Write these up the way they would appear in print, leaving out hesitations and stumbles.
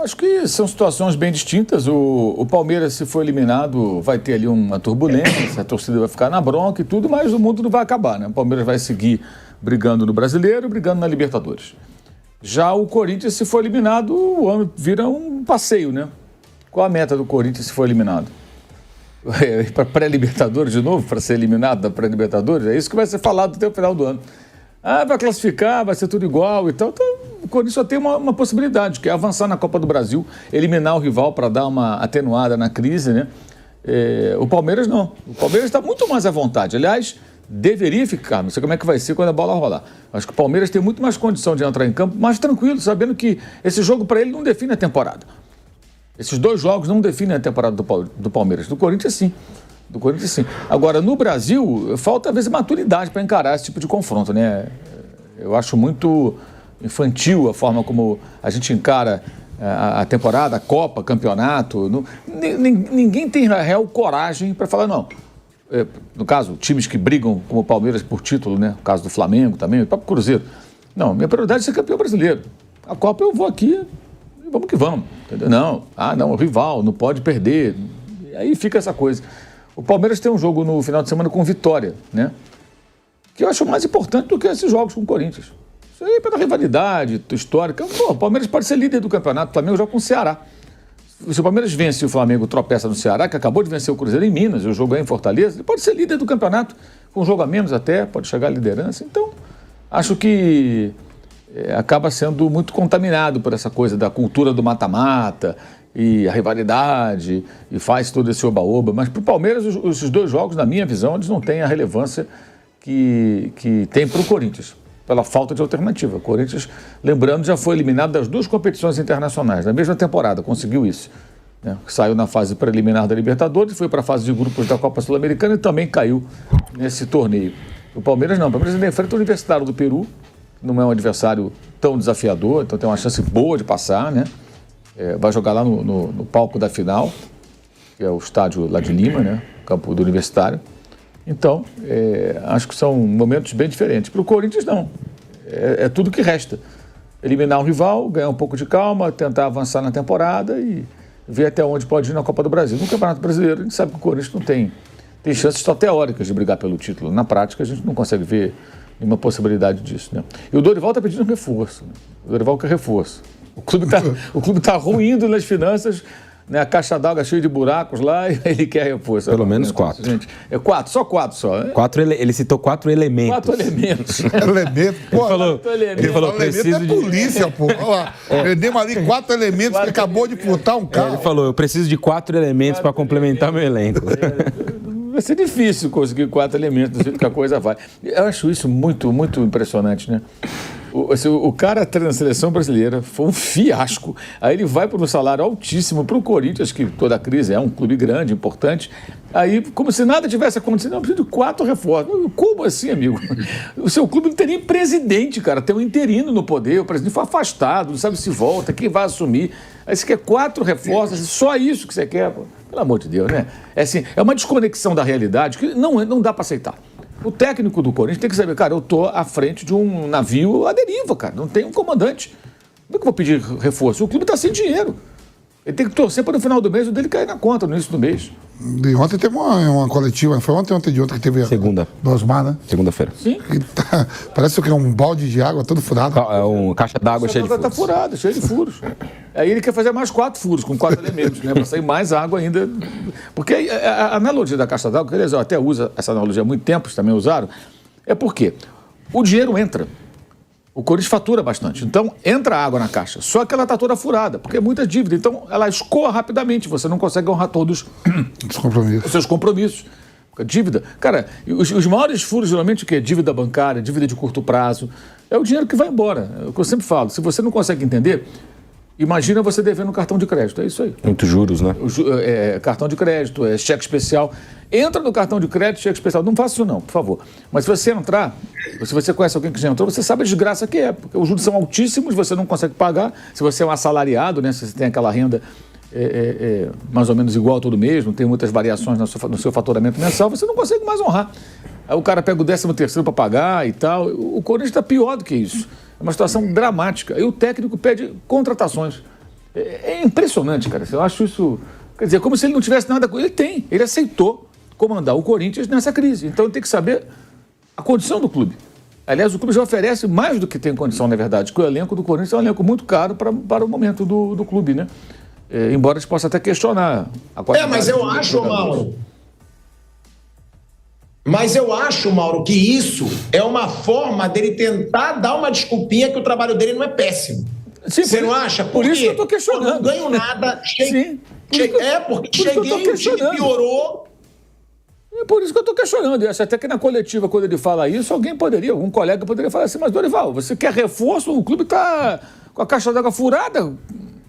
Acho que são situações bem distintas. O Palmeiras, se for eliminado, vai ter ali uma turbulência, a torcida vai ficar na bronca e tudo, mas o mundo não vai acabar, né? O Palmeiras vai seguir brigando no Brasileiro, brigando na Libertadores. Já o Corinthians, se for eliminado, o ano vira um passeio, né? Qual a meta do Corinthians se for eliminado? Ir para pré-Libertadores de novo, para ser eliminado da pré-Libertadores? É isso que vai ser falado até o final do ano. Vai classificar, vai ser tudo igual e tal. Então, o Corinthians só tem uma possibilidade, que é avançar na Copa do Brasil, eliminar o rival para dar uma atenuada na crise, né? O Palmeiras não. O Palmeiras está muito mais à vontade. Aliás, deveria ficar. Não sei como é que vai ser quando a bola rolar. Acho que o Palmeiras tem muito mais condição de entrar em campo, mais tranquilo, sabendo que esse jogo para ele não define a temporada. Esses 2 jogos não definem a temporada do Palmeiras. Do Corinthians, sim. Do Corinthians, sim. Agora, no Brasil, falta, às vezes, maturidade para encarar esse tipo de confronto, né? Eu acho muito infantil a forma como a gente encara a temporada, a Copa, campeonato. Ninguém tem real coragem para falar, não. No caso, times que brigam como o Palmeiras por título, né? No caso do Flamengo também, o próprio Cruzeiro. Não, minha prioridade é ser campeão brasileiro. A Copa eu vou aqui, vamos que vamos. Entendeu? Não, o rival, não pode perder. E aí fica essa coisa. O Palmeiras tem um jogo no final de semana com Vitória, né? Que eu acho mais importante do que esses jogos com o Corinthians. Isso aí é pela rivalidade histórica. O Palmeiras pode ser líder do campeonato, o Flamengo joga com o Ceará. Se o Palmeiras vence e o Flamengo tropeça no Ceará, que acabou de vencer o Cruzeiro em Minas, o jogo é em Fortaleza, ele pode ser líder do campeonato, com um jogo a menos até, pode chegar à liderança. Então, acho que acaba sendo muito contaminado por essa coisa da cultura do mata-mata e a rivalidade, e faz todo esse oba-oba. Mas para o Palmeiras, esses 2 jogos, na minha visão, eles não têm a relevância que tem para o Corinthians, pela falta de alternativa. O Corinthians, lembrando, já foi eliminado das 2 competições internacionais, na mesma temporada, conseguiu isso. Né? Saiu na fase preliminar da Libertadores, foi para a fase de grupos da Copa Sul-Americana e também caiu nesse torneio. O Palmeiras não, o Palmeiras ainda enfrenta o Universitário do Peru, não é um adversário tão desafiador, então tem uma chance boa de passar, né? Vai jogar lá no palco da final, que é o estádio lá de Lima, né? Campo do Universitário. Então, acho que são momentos bem diferentes. Para o Corinthians, não. É tudo que resta. Eliminar um rival, ganhar um pouco de calma, tentar avançar na temporada e ver até onde pode ir na Copa do Brasil. No Campeonato Brasileiro, a gente sabe que o Corinthians não tem chances só teóricas de brigar pelo título. Na prática, a gente não consegue ver nenhuma possibilidade disso, né? E o Dorival está pedindo um reforço. Né? O Dorival quer reforço. O clube tá ruindo nas finanças, né? A caixa d'água cheia de buracos lá e ele quer reforço. Pelo menos 4. Gente, 4, só 4 só. Ele citou 4 elementos. 4 elementos. Ele falou, preciso de... polícia, pô. Olha lá. Prendemos ali 4 elementos que acabou de furtar um carro. Ele falou, eu preciso de 4 elementos para complementar meu elenco. Vai ser difícil conseguir 4 elementos do jeito que a coisa vai. Eu acho isso muito, muito impressionante, né? O cara treina a seleção brasileira, foi um fiasco. Aí ele vai para um salário altíssimo para o Corinthians, que toda a crise é um clube grande, importante. Aí, como se nada tivesse acontecido, não, preciso de 4 reforços. Como assim, amigo? O seu clube não tem nem presidente, cara. Tem um interino no poder, o presidente foi afastado, não sabe se volta, quem vai assumir. Aí você quer 4 reforços, só isso que você quer, pô. Pelo amor de Deus, né? É uma desconexão da realidade que não dá para aceitar. O técnico do Corinthians tem que saber, cara, eu tô à frente de um navio à deriva, cara, não tem um comandante. Como é que eu vou pedir reforço? O clube tá sem dinheiro. Ele tem que torcer para no final do mês o dele cair na conta, no início do mês. E ontem teve uma coletiva, foi ontem de ontem que teve Segunda. Do Osmar, né? Segunda-feira. Sim. Parece que é um balde de água todo furado. É uma caixa d'água cheia de furos. Tá furada, cheia de furos. Aí ele quer fazer mais 4 furos, com 4 elementos, né? Para sair mais água ainda. Porque a analogia da caixa d'água, que eles até usam essa analogia há muito tempo, eles também usaram, é porque o dinheiro entra. O Corinthians fatura bastante. Então, entra água na caixa. Só que ela está toda furada, porque é muita dívida. Então, ela escoa rapidamente. Você não consegue honrar todos os seus compromissos. Dívida. Cara, os maiores furos, geralmente, o quê? Dívida bancária, dívida de curto prazo. É o dinheiro que vai embora. É o que eu sempre falo. Se você não consegue entender, imagina você devendo um cartão de crédito. É isso aí. Muitos juros, né? Cartão de crédito, cheque especial. Entra no cartão de crédito, cheque especial. Não faça isso não, por favor. Mas se você entrar, se você conhece alguém que já entrou, você sabe a desgraça que é. Porque os juros são altíssimos, você não consegue pagar. Se você é um assalariado, né, se você tem aquela renda mais ou menos igual todo mês, não tem muitas variações no seu faturamento mensal, você não consegue mais honrar. Aí o cara pega o 13º para pagar e tal. O Corinthians está pior do que isso. É uma situação dramática. E o técnico pede contratações. É impressionante, cara. Eu acho isso... Quer dizer, como se ele não tivesse nada com... Ele aceitou comandar o Corinthians nessa crise. Então ele tem que saber a condição do clube. Aliás, o clube já oferece mais do que tem condição, na verdade, que o elenco do Corinthians é um elenco muito caro para o momento do clube, né? Embora a gente possa até questionar a qualidade. Mas eu acho, Mauro... Mas eu acho, Mauro, que isso é uma forma dele tentar dar uma desculpinha que o trabalho dele não é péssimo. Sim, você não acha? Por isso que eu estou questionando. Eu não ganho nada. Sim. Porque cheguei, o time piorou. É por isso que eu estou questionando. Eu acho até que na coletiva, quando ele fala isso, algum colega poderia falar assim, mas Dorival, você quer reforço? O clube está com a caixa d'água furada.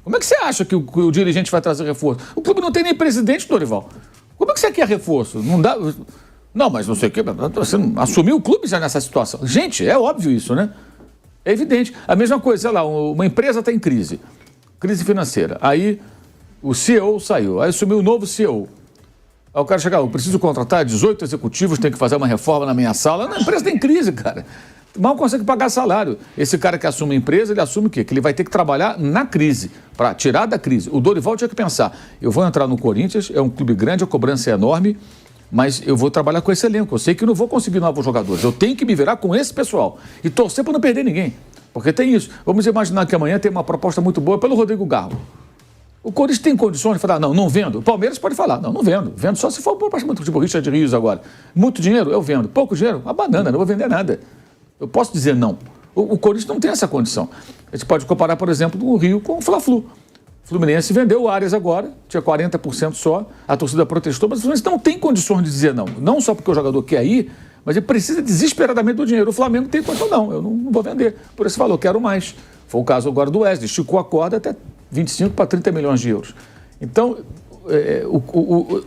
Como é que você acha que o dirigente vai trazer reforço? O clube não tem nem presidente, Dorival. Como é que você quer reforço? Não dá... Não, mas não sei o quê. Você assumiu o clube já nessa situação. Gente, é óbvio isso, né? É evidente. A mesma coisa, sei lá, uma empresa está em crise financeira. Aí o CEO saiu, aí assumiu o novo CEO. Aí o cara chega, eu preciso contratar 18 executivos, tem que fazer uma reforma na minha sala. Não, a empresa está em crise, cara. Mal consegue pagar salário. Esse cara que assume a empresa, ele assume o quê? Que ele vai ter que trabalhar na crise, para tirar da crise. O Dorival tinha que pensar, eu vou entrar no Corinthians, é um clube grande, a cobrança é enorme, mas eu vou trabalhar com esse elenco. Eu sei que não vou conseguir novos jogadores. Eu tenho que me virar com esse pessoal. E torcer para não perder ninguém. Porque tem isso. Vamos imaginar que amanhã tem uma proposta muito boa pelo Rodrigo Garro. O Corinthians tem condições de falar, não vendo. O Palmeiras pode falar, não vendo. Vendo só se for para tipo Richard Rios agora. Muito dinheiro, eu vendo. Pouco dinheiro, uma banana, não vou vender nada. Eu posso dizer não. O Corinthians não tem essa condição. A gente pode comparar, por exemplo, o Rio com o Fla-Flu. O Fluminense vendeu o Arias agora, tinha 40% só, a torcida protestou, mas o Fluminense não tem condições de dizer não. Não só porque o jogador quer ir, mas ele precisa desesperadamente do dinheiro. O Flamengo tem condição, eu não vou vender. Por isso falou, quero mais. Foi o caso agora do Wesley, esticou a corda até 25 para 30 milhões de euros. Então,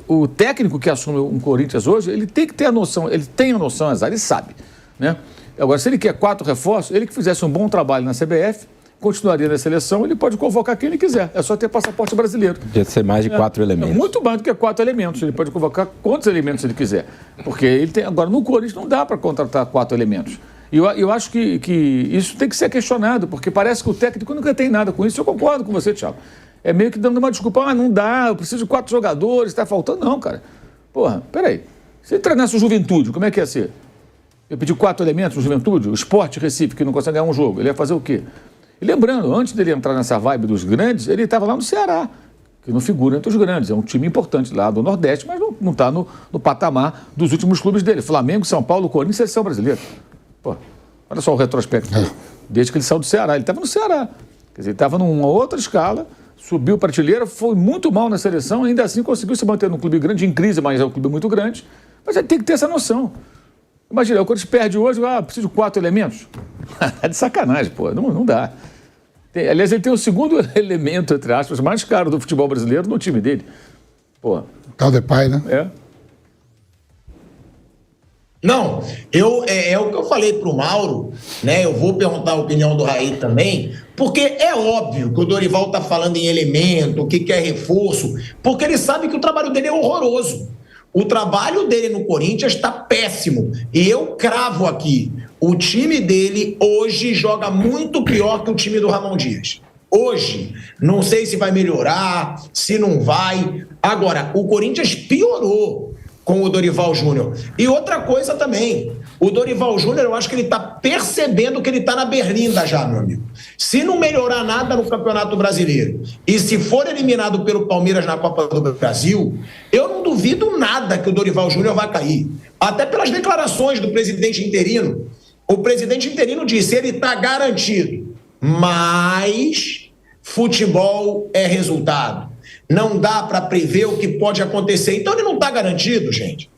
o técnico que assume um Corinthians hoje, ele tem que ter a noção, ele tem a noção, ele sabe, né? Agora, se ele quer 4 reforços, ele que fizesse um bom trabalho na CBF, continuaria na seleção, ele pode convocar quem ele quiser. É só ter passaporte brasileiro. Podia ser mais de 4 elementos. É muito mais do que 4 elementos. Ele pode convocar quantos elementos ele quiser. Porque ele tem... Agora, no Corinthians não dá para contratar 4 elementos. E eu acho que isso tem que ser questionado, porque parece que o técnico nunca tem nada com isso. Eu concordo com você, Thiago. É meio que dando uma desculpa. Não dá, eu preciso de 4 jogadores, está faltando. Não, cara. Porra, peraí. Se ele treinasse o Juventude, como é que ia ser? Eu pedi 4 elementos no Juventude, o Sport Recife, que não consegue ganhar um jogo. Ele ia fazer o quê? E lembrando, antes dele entrar nessa vibe dos grandes, ele estava lá no Ceará, que não figura entre os grandes. É um time importante lá do Nordeste, mas não está no patamar dos últimos clubes dele. Flamengo, São Paulo, Corinthians e Seleção Brasileira. Pô, olha só o retrospecto. Desde que ele saiu do Ceará. Ele estava no Ceará. Quer dizer, ele estava numa outra escala, subiu prateleira, foi muito mal na seleção, ainda assim conseguiu se manter num clube grande, em crise, mas é um clube muito grande. Mas ele tem que ter essa noção. Imagina, o Corinthians perde hoje, preciso de 4 elementos. É de sacanagem, pô, não dá. Aliás, ele tem o segundo elemento, entre aspas, mais caro do futebol brasileiro no time dele. Pô. Tal de pai, né? É. Não, é o que eu falei pro Mauro, né? Eu vou perguntar a opinião do Raí também, porque é óbvio que o Dorival tá falando em elemento, que quer reforço, porque ele sabe que o trabalho dele é horroroso. O trabalho dele no Corinthians está péssimo. E eu cravo aqui, o time dele hoje joga muito pior que o time do Ramon Dias. Hoje, não sei se vai melhorar, se não vai. Agora, o Corinthians piorou com o Dorival Júnior. E outra coisa também, o Dorival Júnior, eu acho que ele está percebendo que ele está na berlinda já, meu amigo. Se não melhorar nada no Campeonato Brasileiro e se for eliminado pelo Palmeiras na Copa do Brasil, eu não duvido nada que o Dorival Júnior vai cair. Até pelas declarações do presidente interino. O presidente interino disse, ele está garantido, mas futebol é resultado. Não dá para prever o que pode acontecer. Então ele não está garantido, gente.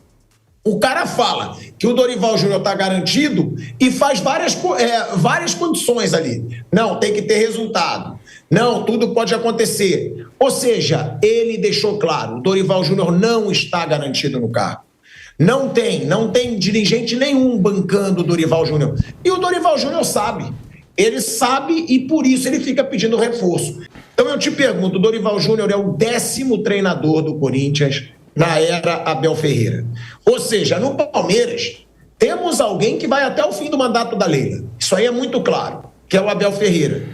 O cara fala que o Dorival Júnior está garantido e faz várias condições ali. Não, tem que ter resultado. Não, tudo pode acontecer. Ou seja, ele deixou claro, o Dorival Júnior não está garantido no cargo. Não tem dirigente nenhum bancando o Dorival Júnior. E o Dorival Júnior sabe. Ele sabe e por isso ele fica pedindo reforço. Então eu te pergunto, o Dorival Júnior é o 10º treinador do Corinthians na era Abel Ferreira. Ou seja, no Palmeiras, temos alguém que vai até o fim do mandato da Leila. Isso aí é muito claro, que é o Abel Ferreira.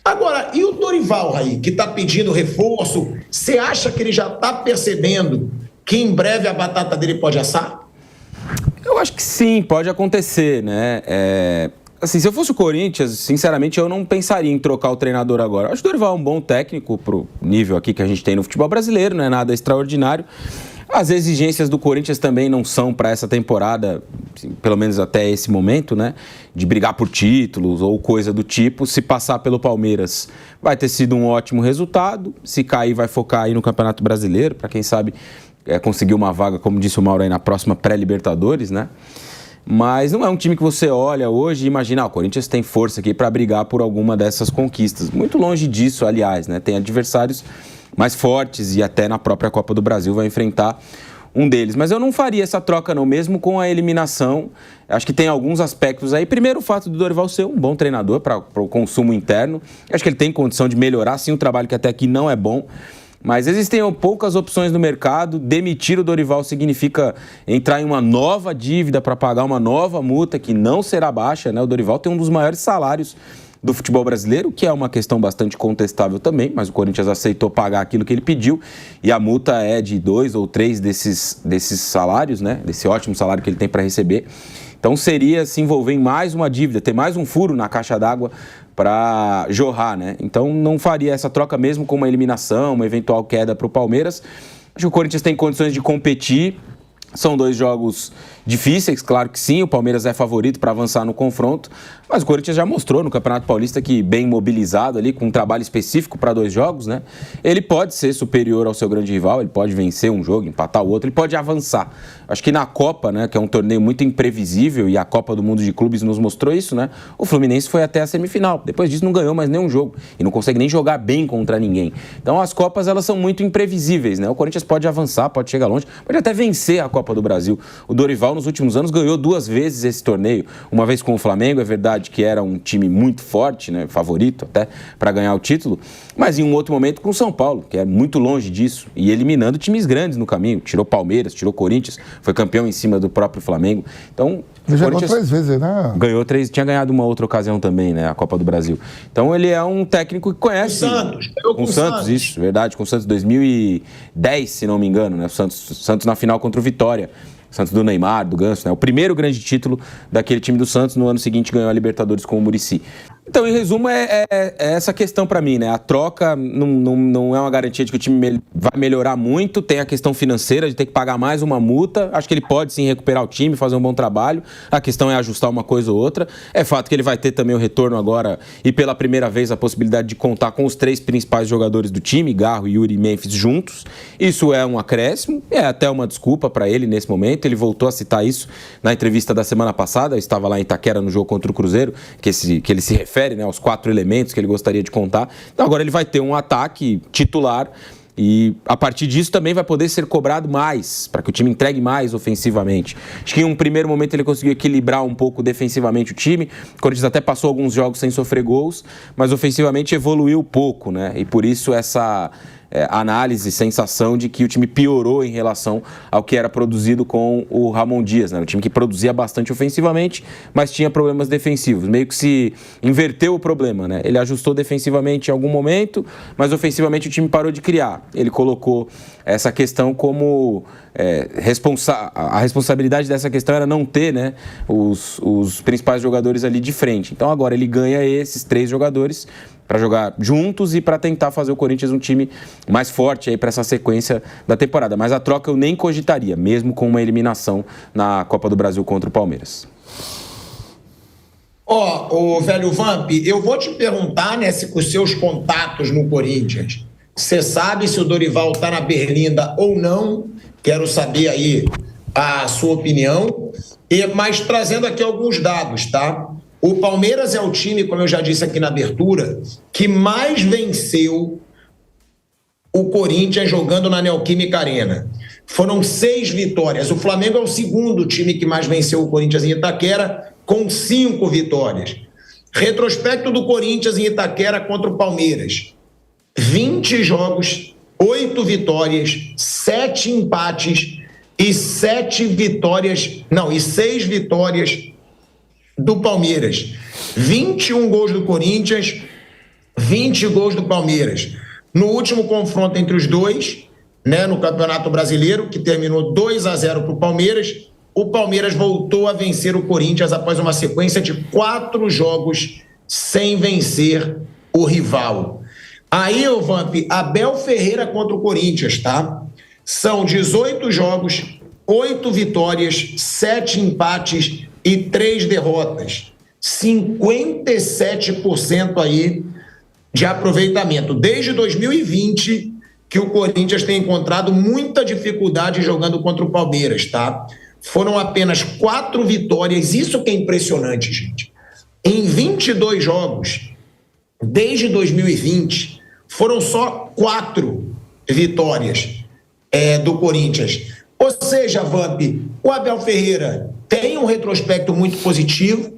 Agora, e o Dorival aí, que está pedindo reforço, você acha que ele já está percebendo que em breve a batata dele pode assar? Eu acho que sim, pode acontecer, né? Assim, se eu fosse o Corinthians, sinceramente, eu não pensaria em trocar o treinador agora. Eu acho que o Dorival é um bom técnico pro nível aqui que a gente tem no futebol brasileiro, não é nada extraordinário. As exigências do Corinthians também não são para essa temporada, assim, pelo menos até esse momento, né? De brigar por títulos ou coisa do tipo. Se passar pelo Palmeiras, vai ter sido um ótimo resultado. Se cair, vai focar aí no Campeonato Brasileiro, para quem sabe conseguir uma vaga, como disse o Mauro, aí na próxima pré-Libertadores, né? Mas não é um time que você olha hoje e imagina, o Corinthians tem força aqui para brigar por alguma dessas conquistas. Muito longe disso, aliás, né? Tem adversários mais fortes e até na própria Copa do Brasil vai enfrentar um deles. Mas eu não faria essa troca não, mesmo com a eliminação. Acho que tem alguns aspectos aí. Primeiro, o fato do Dorival ser um bom treinador para o consumo interno. Acho que ele tem condição de melhorar, sim, um trabalho que até aqui não é bom. Mas existem poucas opções no mercado. Demitir o Dorival significa entrar em uma nova dívida para pagar uma nova multa que não será baixa, né? O Dorival tem um dos maiores salários do futebol brasileiro, que é uma questão bastante contestável também, mas o Corinthians aceitou pagar aquilo que ele pediu e a multa é de 2 ou 3 desses salários, né? Desse ótimo salário que ele tem para receber. Então seria se envolver em mais uma dívida, ter mais um furo na caixa d'água para jorrar, né? Então não faria essa troca mesmo com uma eliminação, uma eventual queda para o Palmeiras. Acho que o Corinthians tem condições de competir. São 2 jogos difíceis, claro que sim, o Palmeiras é favorito para avançar no confronto, mas o Corinthians já mostrou no Campeonato Paulista que bem mobilizado ali, com um trabalho específico para 2 jogos, né? Ele pode ser superior ao seu grande rival, ele pode vencer um jogo, empatar o outro, ele pode avançar. Acho que na Copa, né, que é um torneio muito imprevisível e a Copa do Mundo de Clubes nos mostrou isso, né? O Fluminense foi até a semifinal, depois disso não ganhou mais nenhum jogo e não consegue nem jogar bem contra ninguém. Então as Copas, elas são muito imprevisíveis, né? O Corinthians pode avançar, pode chegar longe, pode até vencer a Copa do Brasil. O Dorival, nos últimos anos, ganhou 2 vezes esse torneio. Uma vez com o Flamengo, é verdade que era um time muito forte, né, favorito até para ganhar o título, mas em um outro momento com o São Paulo, que é muito longe disso, e eliminando times grandes no caminho. Tirou Palmeiras, tirou Corinthians, foi campeão em cima do próprio Flamengo. Então, ele já ganhou 3 vezes, né? Ganhou 3, tinha ganhado uma outra ocasião também, né? A Copa do Brasil. Então ele é um técnico que conhece. Com o Santos, isso, verdade. Com o Santos 2010, se não me engano, né? O Santos na final contra o Vitória. Santos do Neymar, do Ganso, né? O primeiro grande título daquele time do Santos. No ano seguinte ganhou a Libertadores com o Muricy. Então, em resumo, é essa questão para mim, né? A troca não é uma garantia de que o time vai melhorar muito. Tem a questão financeira de ter que pagar mais uma multa. Acho que ele pode sim recuperar o time, fazer um bom trabalho. A questão é ajustar uma coisa ou outra. É fato que ele vai ter também o retorno agora e pela primeira vez a possibilidade de contar com os 3 principais jogadores do time, Garro, Yuri e Memphis, juntos. Isso é um acréscimo, é até uma desculpa para ele nesse momento. Ele voltou a citar isso na entrevista da semana passada. Eu estava lá em Itaquera no jogo contra o Cruzeiro, que ele se refere, né, aos 4 elementos que ele gostaria de contar. Então agora ele vai ter um ataque titular e a partir disso também vai poder ser cobrado mais, para que o time entregue mais ofensivamente. Acho que em um primeiro momento ele conseguiu equilibrar um pouco defensivamente o time. O Corinthians até passou alguns jogos sem sofrer gols, mas ofensivamente evoluiu pouco, né? E por isso essa análise, sensação de que o time piorou em relação ao que era produzido com o Ramon Dias, né? Um time que produzia bastante ofensivamente, mas tinha problemas defensivos. Meio que se inverteu o problema, né? Ele ajustou defensivamente em algum momento, mas ofensivamente o time parou de criar. Ele colocou essa questão como a responsabilidade dessa questão era não ter, né, os principais jogadores ali de frente. Então agora ele ganha esses 3 jogadores para jogar juntos e para tentar fazer o Corinthians um time mais forte aí para essa sequência da temporada. Mas a troca eu nem cogitaria, mesmo com uma eliminação na Copa do Brasil contra o Palmeiras. Ô velho Vamp, eu vou te perguntar, né, se com os seus contatos no Corinthians, você sabe se o Dorival tá na berlinda ou não? Quero saber aí a sua opinião. Mas trazendo aqui alguns dados, tá? O Palmeiras é o time, como eu já disse aqui na abertura, que mais venceu o Corinthians jogando na Neoquímica Arena. Foram 6 vitórias. O Flamengo é o segundo time que mais venceu o Corinthians em Itaquera, com 5 vitórias. Retrospecto do Corinthians em Itaquera contra o Palmeiras. 20 jogos, 8 vitórias, 7 empates e 6 vitórias do Palmeiras. 21 gols do Corinthians, 20 gols do Palmeiras. No último confronto entre os dois, né, no Campeonato Brasileiro, que terminou 2-0 para o Palmeiras voltou a vencer o Corinthians após uma sequência de 4 jogos sem vencer o rival. Aí, ô Vamp, Abel Ferreira contra o Corinthians, tá? São 18 jogos, 8 vitórias, 7 empates e 3 derrotas. 57% aí de aproveitamento. Desde 2020 que o Corinthians tem encontrado muita dificuldade jogando contra o Palmeiras, tá? Foram apenas 4 vitórias, isso que é impressionante, gente. Em 22 jogos, desde 2020, foram só 4 vitórias do Corinthians. Ou seja, Vamp, o Abel Ferreira tem um retrospecto muito positivo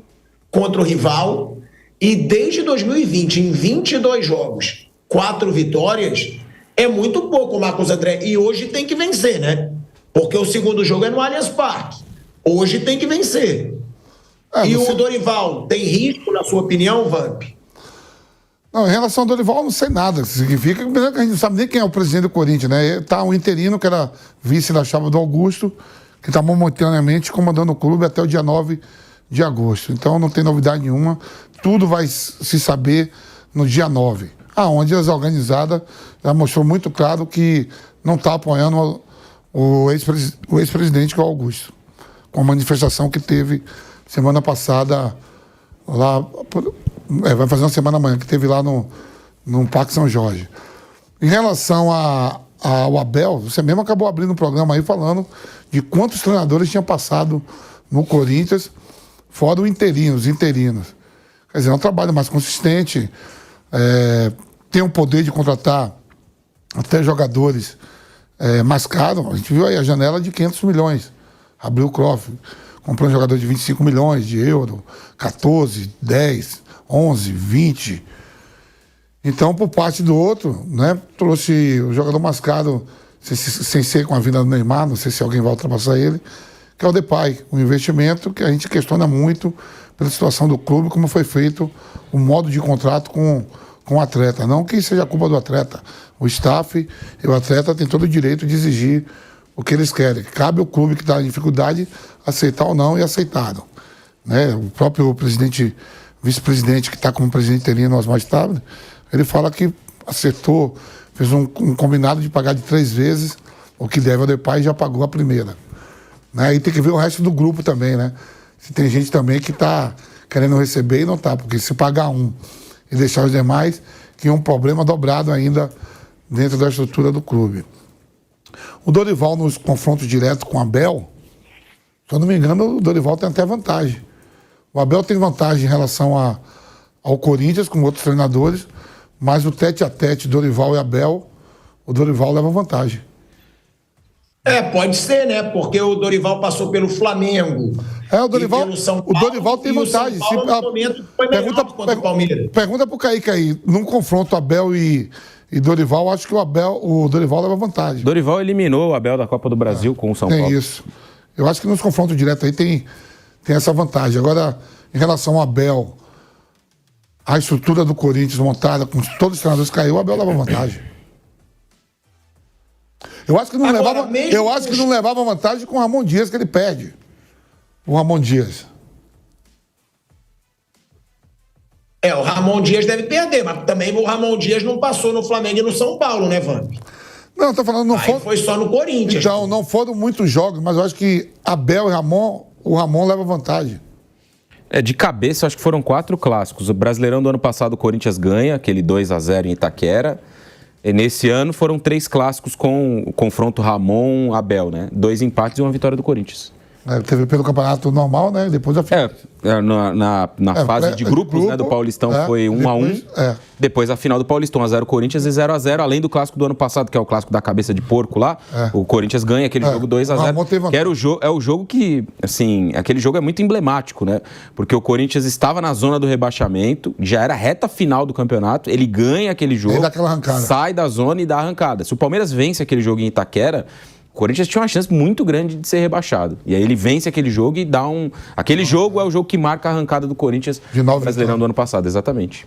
contra o rival e desde 2020, em 22 jogos, 4 vitórias, é muito pouco, Marcos André. E hoje tem que vencer, né? Porque o segundo jogo é no Allianz Parque. Hoje tem que vencer. E o Dorival tem risco, na sua opinião, Vamp? Não, em relação ao Dorival, eu não sei nada. Significa que a gente não sabe nem quem é o presidente do Corinthians, né? Tá um interino, que era vice da chapa do Augusto, que está momentaneamente comandando o clube até o dia 9 de agosto. Então não tem novidade nenhuma. Tudo vai se saber no dia 9. Onde as organizadas já mostrou muito claro que não está apoiando o ex-presidente, que é o Augusto, com a manifestação que teve semana passada lá, vai fazer uma semana amanhã, que teve lá no Parque São Jorge. Em relação ao Abel, você mesmo acabou abrindo um programa aí falando de quantos treinadores tinham passado no Corinthians, fora os interinos. Quer dizer, é um trabalho mais consistente, tem o poder de contratar até jogadores mais caros. A gente viu aí a janela de 500 milhões. Abriu o Croft, comprou um jogador de 25 milhões de euros, 14, 10, 11, 20. Então, por parte do outro, né, trouxe o jogador mais caro, sem ser com a vinda do Neymar, não sei se alguém vai ultrapassar ele, que é o Depay, um investimento que a gente questiona muito pela situação do clube, como foi feito o modo de contrato com o atleta. Não que seja culpa do atleta. O staff e o atleta têm todo o direito de exigir o que eles querem. Cabe ao clube que está em dificuldade aceitar ou não, e aceitaram. Né? O próprio vice-presidente, que está como presidente interino, Osmar Stabile, ele fala que acertou, fez um combinado de pagar de 3 vezes o que deve ao Depay e já pagou a primeira. Né? E tem que ver o resto do grupo também, né? Se tem gente também que está querendo receber e não está, porque se pagar um e deixar os demais, que é um problema dobrado ainda dentro da estrutura do clube. O Dorival, nos confrontos diretos com o Abel, se eu não me engano, o Dorival tem até vantagem. O Abel tem vantagem em relação ao Corinthians, com outros treinadores, mas o tete-a-tete Dorival e Abel, o Dorival leva vantagem. Pode ser, né? Porque o Dorival passou pelo Flamengo. O Dorival, pelo São Paulo, o Dorival tem vantagem. O São Paulo, no momento, foi melhor contra o Palmeiras. Pergunta pro Kaique aí, num confronto Abel e Dorival, acho que o Dorival leva vantagem. Dorival eliminou o Abel da Copa do Brasil com o São Paulo. Tem isso. Eu acho que nos confrontos diretos aí tem essa vantagem. Agora, em relação ao Abel, a estrutura do Corinthians montada, com todos os treinadores que caiu, o Abel leva vantagem. Eu acho que não levava vantagem com o Ramon Dias, que ele perde. O Ramon Dias. O Ramon Dias deve perder, mas também o Ramon Dias não passou no Flamengo e no São Paulo, né, Vamp? Não, tô falando, foi só no Corinthians. Então, não foram muitos jogos, mas eu acho que Abel e Ramon, o Ramon leva vantagem. De cabeça, eu acho que foram 4 clássicos. O Brasileirão do ano passado, o Corinthians ganha, aquele 2-0 em Itaquera. E nesse ano foram 3 clássicos com o confronto Ramon-Abel, né? 2 empates e 1 vitória do Corinthians. Teve pelo campeonato normal, né? Depois a final. Na fase de grupos, né, do Paulistão foi 1-1. Depois a final do Paulistão, 1-0 Corinthians e 0-0, além do clássico do ano passado, que é o clássico da cabeça de porco lá. O Corinthians ganha aquele jogo 2-0. Que era o jogo que, assim, aquele jogo é muito emblemático, né? Porque o Corinthians estava na zona do rebaixamento, já era reta final do campeonato, ele ganha aquele jogo, sai da zona e dá a arrancada. Se o Palmeiras vence aquele jogo em Itaquera, o Corinthians tinha uma chance muito grande de ser rebaixado. E aí ele vence aquele jogo e dá um... Aquele jogo é o jogo que marca a arrancada do Corinthians no Brasileirão do ano passado, exatamente.